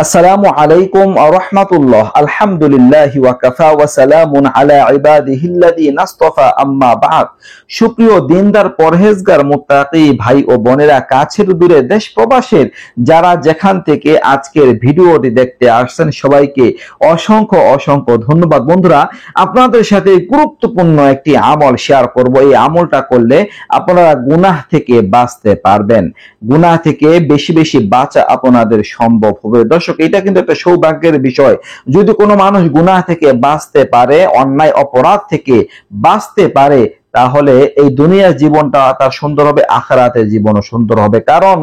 আসসালামু আলাইকুম ওয়া রাহমাতুল্লাহ। আলহামদুলিল্লাহি ওয়া কাফা ওয়া সালামুন আলা ইবাদিহিল্লাযিনা ইসতাফা, আম্মা বা'দ। সুপ্রিয় দিনদার পরহেজগার মুত্তাকি ভাই ও বোনেরা, কাছের দূরে দেশ প্রবাসের যারা যেখান থেকে আজকের ভিডিওটি দেখতে আসছেন, সবাইকে অসংখ্য অসংখ্য ধন্যবাদ। বন্ধুরা, আপনাদের সাথে গুরুত্বপূর্ণ একটি আমল শেয়ার করব। এই আমলটা করলে আপনারা গুনাহ থেকে বাঁচতে পারবেন। গুনাহ থেকে বেশি বেশি বাঁচা আপনাদের সম্ভব হবে। দর্শক, এটা কিন্তু একটা সৌভাগ্যের বিষয়। যদি কোনো মানুষ গুনাহ থেকে বাঁচতে পারে, অন্যায় অপরাধ থেকে বাঁচতে পারে, তাহলে এই দুনিয়ার জীবনটা তার সুন্দর হবে, আখিরাতের জীবনও সুন্দর হবে। কারণ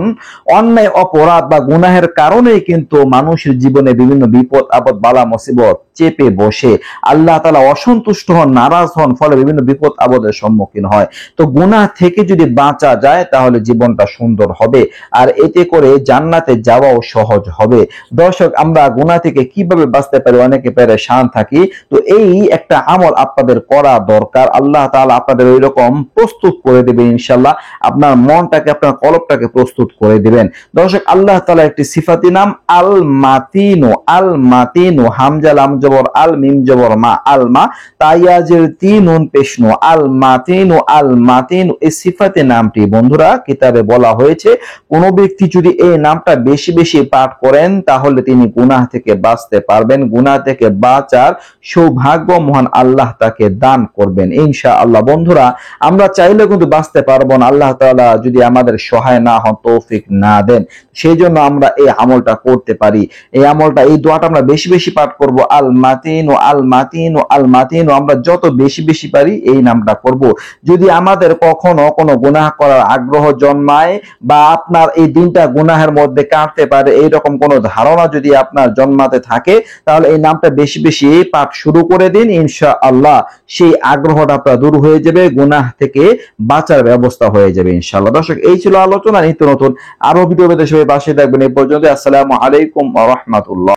অন্যায় অপরাধ বা গুনাহের কারণেই কিন্তু মানুষের জীবনে বিভিন্ন বিপদ আপদ বালা মুসিবত চেপে বসে। আল্লাহ তাআলা অসন্তুষ্ট হন, নারাজ হন, ফলে বিভিন্ন বিপদ আপদের সম্মুখীন হয়। তো গুনাহ থেকে যদি বাঁচা যায় তাহলে জীবনটা সুন্দর হবে, আর এতে করে জান্নাতে যাওয়াও সহজ হবে। দর্শক, আমরা গুনাহ থেকে কিভাবে বাঁচতে পারি? অনেকে পেরেশান থাকি। তো এই একটা আমল আপনাদের করা দরকার। আল্লাহ তাআলা আপনাদের ওইরকম প্রস্তুত করে দিবেন ইনশাআল্লাহ। আপনার মনটাকে, আপনার কলবটাকে প্রস্তুত করে দিবেন। দর্শক, আল্লাহ তাআলা একটি সিফাতি নাম আল মাতিনু। আল মাতিনু, হামজা লাম জবর আল, মিম জবর মা, আল মা, তাইয়াজের তিন নুন পেশনু, আল মাতিনু। আল মাতিনু এই সিফাতি নামটি বন্ধুরা কিতাবে বলা হয়েছে, কোন ব্যক্তি যদি এই নামটা বেশি বেশি পাঠ করেন তাহলে তিনি গুনাহ থেকে বাঁচতে পারবেন। গুনাহ থেকে বাঁচার সৌভাগ্য মহান আল্লাহ তাকে দান করবেন ইনশাআল্লাহ। বন্ধুরা, আমরা চাইলে কিন্তু বাঁচতে পারবো না, আল্লাহ তাআলা যদি আমাদের সহায় না হন, তৌফিক না দেন। সেই জন্য আমরা এই আমলটা করতে পারি। এই আমলটা, এই দোয়াটা আমরা বেশি বেশি পাঠ করব। আল মাতিনু, আল মাতিনু, আল মাতিনু। আমরা যত বেশি বেশি পারি এই নামটা করব। যদি আমাদের কখনো কোনো গুনাহ করার আগ্রহ জন্মায়, বা আপনার এই দিনটা গুনাহের মধ্যে কাটতে পারে, এইরকম কোনো ধারণা যদি আপনার জন্মাতে থাকে, তাহলে এই নামটা বেশি বেশি পাঠ শুরু করে দিন। ইনশাআল্লাহ সেই আগ্রহটা আপনার দূর হয়ে যাবে, গুনাহ থেকে বাঁচার ব্যবস্থা হয়ে যাবে ইনশাআল্লাহ। দর্শক, এই ছিল আলোচনা। নিত্য নতুন আরো ভিডিও পেতে সবাই পাশে থাকবেন। এই পর্যন্ত আসসালামু আলাইকুম ওয়া রাহমাতুল্লাহ।